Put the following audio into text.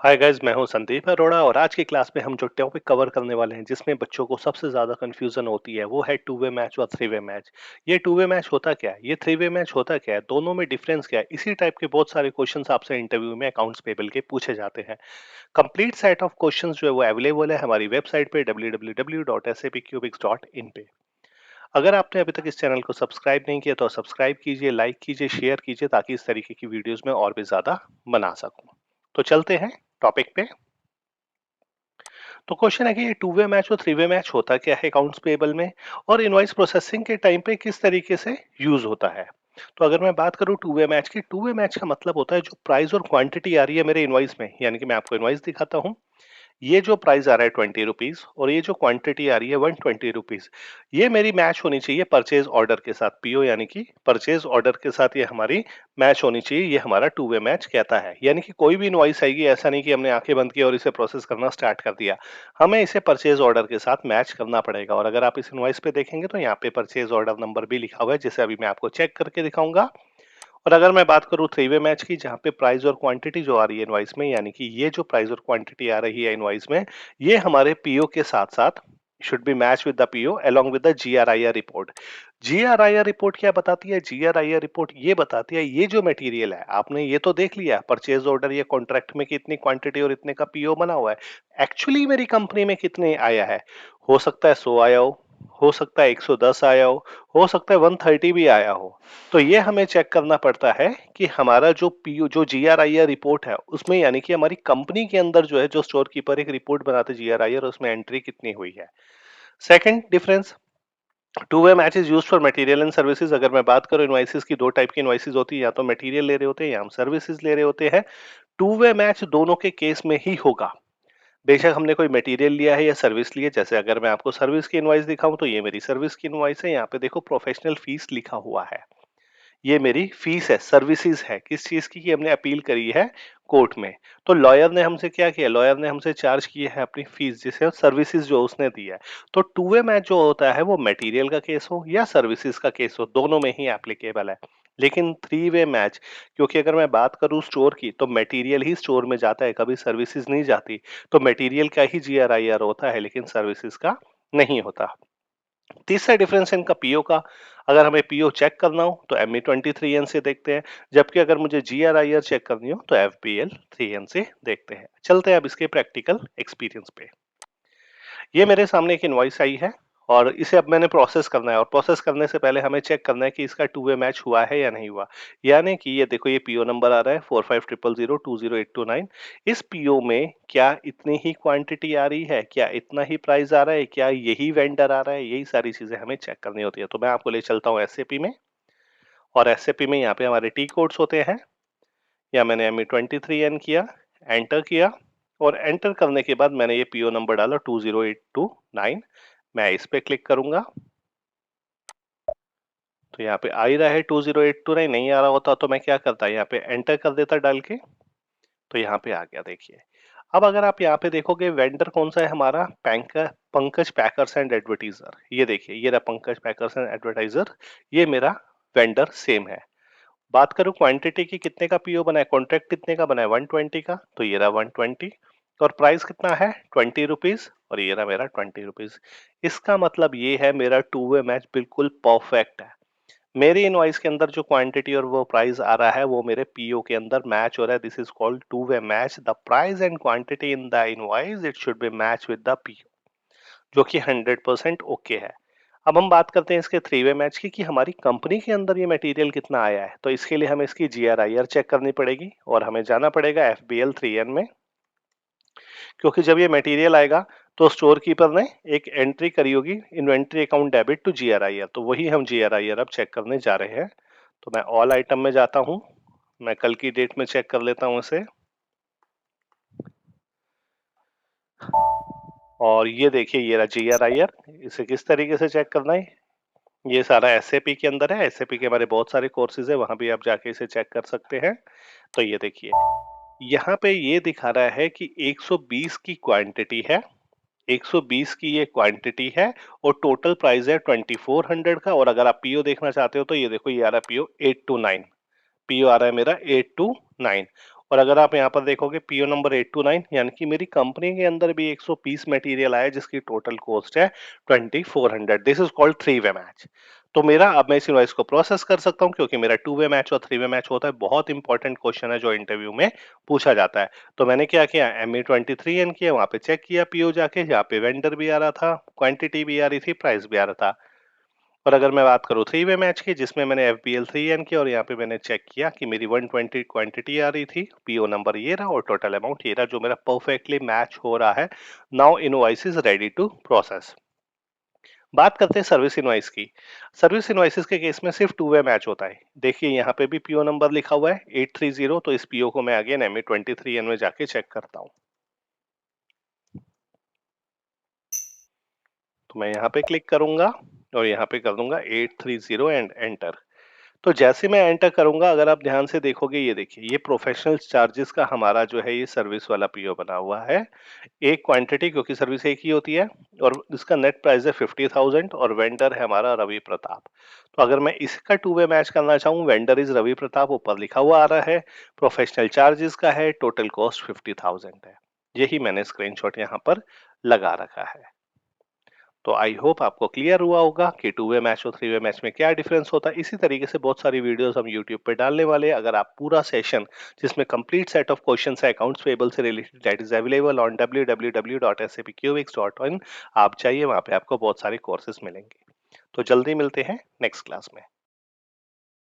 Hi guys, मैं हूं संदीप अरोड़ा और आज की क्लास में हम जो टॉपिक कवर करने वाले हैं जिसमें बच्चों को सबसे ज्यादा कंफ्यूजन होती है वो है टू वे मैच और थ्री वे मैच। ये टू वे मैच होता क्या है, ये थ्री वे मैच होता क्या है, दोनों में डिफरेंस क्या है, इसी टाइप के बहुत सारे क्वेश्चंस आपसे इंटरव्यू में अकाउंट्स पेबल के पूछे जाते हैं। कंप्लीट सेट ऑफ क्वेश्चंस जो है वो अवेलेबल है हमारी वेबसाइट पे www.sapcubics.in पे। अगर आपने अभी तक इस चैनल को सब्सक्राइब नहीं किया तो सब्सक्राइब कीजिए, लाइक कीजिए, शेयर कीजिए ताकि इस तरीके की वीडियोस में और भी ज्यादा बना सकूं। तो चलते हैं टॉपिक पे। तो क्वेश्चन है कि ये टू वे मैच और थ्री वे मैच होता क्या है अकाउंट्स पेबल में, और इनवॉइस प्रोसेसिंग के टाइम पे किस तरीके से यूज होता है। तो अगर मैं बात करूं टू वे मैच की, टू वे मैच का मतलब होता है जो प्राइस और क्वांटिटी आ रही है मेरे इनवॉइस में, यानी कि मैं आपको इनवॉइस दिखाता हूं। ये जो प्राइस आ रहा है 20 रुपीज और ये जो क्वांटिटी आ रही है 120 रुपीज, ये मेरी मैच होनी चाहिए परचेज ऑर्डर के साथ। पीओ यानी कि परचेज ऑर्डर के साथ ये हमारी मैच होनी चाहिए। ये हमारा टू वे मैच कहता है, यानी कि कोई भी इनवॉइस आएगी, ऐसा नहीं कि हमने आंखें बंद की और इसे प्रोसेस करना स्टार्ट कर दिया। हमें इसे परचेज ऑर्डर के साथ मैच करना पड़ेगा। और अगर आप इस इनवॉइस पे देखेंगे तो यहाँ पे परचेज ऑर्डर नंबर भी लिखा हुआ है, जिसे अभी मैं आपको चेक करके दिखाऊंगा। और अगर मैं बात करूं थ्री वे मैच की, जहां पे प्राइस और क्वांटिटी जो आ रही है इनवॉइस में, यानी कि ये जो प्राइस और क्वांटिटी आ रही है इनवॉइस में, ये हमारे पीओ के साथ साथ should be match with the PO along with the GRIR report. GRIR report क्या बताती है? जीआरआईआर रिपोर्ट ये बताती है ये जो मटेरियल है, आपने ये तो देख लिया परचेज ऑर्डर या कॉन्ट्रैक्ट में कितनी क्वांटिटी और इतने का पीओ बना हुआ है, एक्चुअली मेरी कंपनी में कितने आया है। हो सकता है 100 आया हो सकता है 110 आया हो सकता है 130 भी आया हो। तो ये हमें चेक करना पड़ता है कि हमारा जो पीओ जो जीआरआईआर रिपोर्ट है उसमें, यानी कि हमारी कंपनी के अंदर जो है, जो स्टोर कीपर एक रिपोर्ट बनाते जीआरआईआर, उसमें एंट्री कितनी हुई है। Second difference, two way match is used for material and services. अगर मैं बात करूं इनवॉइसेस की, दो टाइप की इनवॉइसेस होती है, या तो मटेरियल ले रहे होते हैं या हम सर्विसेज ले रहे होते हैं। टू वे मैच दोनों के केस में ही होगा। बेशक हमने कोई मटेरियल लिया है या सर्विस ली है। जैसे अगर मैं आपको सर्विस की इनवॉइस दिखाऊं तो ये मेरी सर्विस की इनवॉइस है। यहाँ पे देखो प्रोफेशनल फीस लिखा हुआ है, ये मेरी फीस है, सर्विसेज है। किस चीज की? हमने अपील करी है कोर्ट में। तो लॉयर ने हमसे क्या किया? लॉयर ने हमसे चार्ज की है अपनी फीस, जिसे सर्विसेज जो उसने दी है। तो टू वे मैच जो होता है वो मटेरियल का केस हो या सर्विसेज का केस हो, दोनों में ही एप्लीकेबल है। लेकिन थ्री वे मैच, क्योंकि अगर मैं बात करूं स्टोर की, तो मटेरियल ही स्टोर में जाता है, कभी सर्विसेज नहीं जाती। तो मटेरियल का ही जीआरआईआर होता है, लेकिन सर्विसेज का नहीं होता। तीसरा डिफरेंस इनका पीओ का। अगर हमें पीओ चेक करना हो तो ME23N से देखते हैं, जबकि अगर मुझे जीआरआईआर चेक करनी हो तो FBL3N से देखते हैं। चलते हैं अब इसके प्रैक्टिकल एक्सपीरियंस पे। ये मेरे सामने एक इनवॉइस आई है और इसे अब मैंने प्रोसेस करना है, और प्रोसेस करने से पहले हमें चेक करना है कि इसका टू वे मैच हुआ है या नहीं हुआ। यानी कि ये देखो, ये पीओ नंबर आ रहा है 4500020829। इस पीओ में क्या इतनी ही क्वांटिटी आ रही है, क्या इतना ही प्राइस आ रहा है, क्या यही वेंडर आ रहा है, यही सारी चीजें हमें चेक करनी होती है। तो मैं आपको ले चलता हूँ एसएपी में, और एसएपी में यहाँ पे हमारे टी कोड्स होते हैं। या मैंने ME23N किया, एंटर किया, और एंटर करने के बाद मैंने ये पीओ नंबर डाला 20829। मैं इस पे क्लिक करूंगा तो यहाँ पे आ ही रहा है 20829। नहीं आ रहा होता तो मैं क्या करता, यहाँ पे एंटर कर देता डाल के, तो यहाँ पे आ गया। देखिए, अब अगर आप यहाँ पे देखोगे वेंडर कौन सा है हमारा, पंकज पैकर्स एंड एडवर्टाइजर। ये देखिए, ये रहा पंकज पैकर्स एंड एडवर्टाइजर, ये मेरा वेंडर सेम है। बात करूं क्वांटिटी की, कितने का पीओ बना है, कॉन्ट्रैक्ट कितने का बना है, 120 का, तो ये रहा 120। और प्राइस कितना है, 20 रुपीज, और ये रहा मेरा 20 रुपीज। इसका मतलब ये है मेरा टू वे मैच बिल्कुल परफेक्ट है। मेरी इनवॉइस के अंदर जो क्वांटिटी और वो प्राइस आ रहा है वो मेरे पीओ के अंदर मैच हो रहा है। This is called two way match. The price and quantity in the invoice it should be match with the PO, जो कि 100% ओके है। अब हम बात करते हैं इसके थ्री वे मैच की, कि हमारी कंपनी के अंदर ये मटेरियल कितना आया है। तो इसके लिए हमें इसकी जीआरआईआर चेक करनी पड़ेगी, और हमें जाना पड़ेगा FBL3N में। क्योंकि जब ये मटेरियल आएगा तो स्टोर कीपर ने एक एंट्री करी होगी, इन्वेंट्री अकाउंट डेबिट टू जीआरआईआर, तो वही हम जीआरआईआर अब चेक करने जा रहे हैं। तो मैं ऑल आइटम में जाता हूँ, मैं कल की डेट में चेक कर लेता हूँ इसे। और ये देखिए, ये रहा जीआरआईआर। इसे किस तरीके से चेक करना है, ये सारा एसएपी के अंदर है। एसएपी के हमारे बहुत सारे कोर्सेज है, वहां भी आप जाके इसे चेक कर सकते हैं। तो ये देखिए, यहाँ पे ये दिखा रहा है कि 120 की क्वांटिटी है, 120 की ये क्वांटिटी है, और टोटल प्राइस है 2400 का। और अगर आप पीओ देखना चाहते हो तो ये देखो, ये आ रहा पीओ 829। पीओ आ रहा है मेरा 829। और अगर आप यहाँ पर देखोगे पीओ नंबर 829 यानी कि मेरी कंपनी के अंदर भी 100 पीस मटेरियल आया जिसकी टोटल कॉस्ट है 2400। This is called three way match. तो मेरा अब मैं इस इनवॉइस को प्रोसेस कर सकता हूँ क्योंकि मेरा टू वे मैच और थ्री वे मैच होता है। बहुत इंपॉर्टेंट क्वेश्चन है जो इंटरव्यू में पूछा जाता है। तो मैंने क्या किया, MA23 एन किया, वहां पे चेक किया पीओ जाके, यहाँ पे वेंडर भी आ रहा था, क्वांटिटी भी आ रही थी, प्राइस भी आ रहा था। और अगर मैं बात करूँ थ्री वे मैच की जिसमें मैंने FBL3N किया और यहाँ पे मैंने चेक किया कि मेरी 120 क्वांटिटी आ रही थी, पीओ नंबर ये रहा और टोटल अमाउंट ये रहा जो मेरा परफेक्टली मैच हो रहा है। Now invoice is ready to process. बात करते हैं सर्विस इनवॉइस की। सर्विस इनवॉइसेस के केस में सिर्फ टू वे मैच होता है। देखिए यहाँ पे भी पीओ नंबर लिखा हुआ है 830। तो इस पीओ को मैं अगेन MA23N में जाके चेक करता हूँ। तो मैं यहाँ पे क्लिक करूंगा और यहाँ पे कर दूंगा 830 एंड एंटर। तो जैसे मैं एंटर करूंगा, अगर आप ध्यान से देखोगे, ये देखिए ये प्रोफेशनल चार्जेस का हमारा जो है ये सर्विस वाला पीओ बना हुआ है। एक क्वांटिटी क्योंकि सर्विस एक ही होती है और इसका नेट प्राइस है 50,000 और वेंडर है हमारा रवि प्रताप। तो अगर मैं इसका टू वे मैच करना चाहूँ, वेंडर इज रवि प्रताप ऊपर लिखा हुआ आ रहा है, प्रोफेशनल चार्जेस का है, टोटल कॉस्ट 50,000 है। यही मैंने स्क्रीनशॉट यहाँ पर लगा रखा है। तो आई होप आपको क्लियर हुआ होगा कि टू वे मैच और थ्री वे मैच में क्या डिफरेंस होता है। इसी तरीके से बहुत सारी वीडियोस हम यूट्यूब पे डालने वाले हैं। अगर आप पूरा सेशन जिसमें कंप्लीट सेट ऑफ क्वेश्चंस है अकाउंट्स पेबल से related, that is available on www.sapqx.in। आप चाहिए वहां पे आपको बहुत सारे कोर्सेज मिलेंगे। तो जल्दी मिलते हैं नेक्स्ट क्लास में।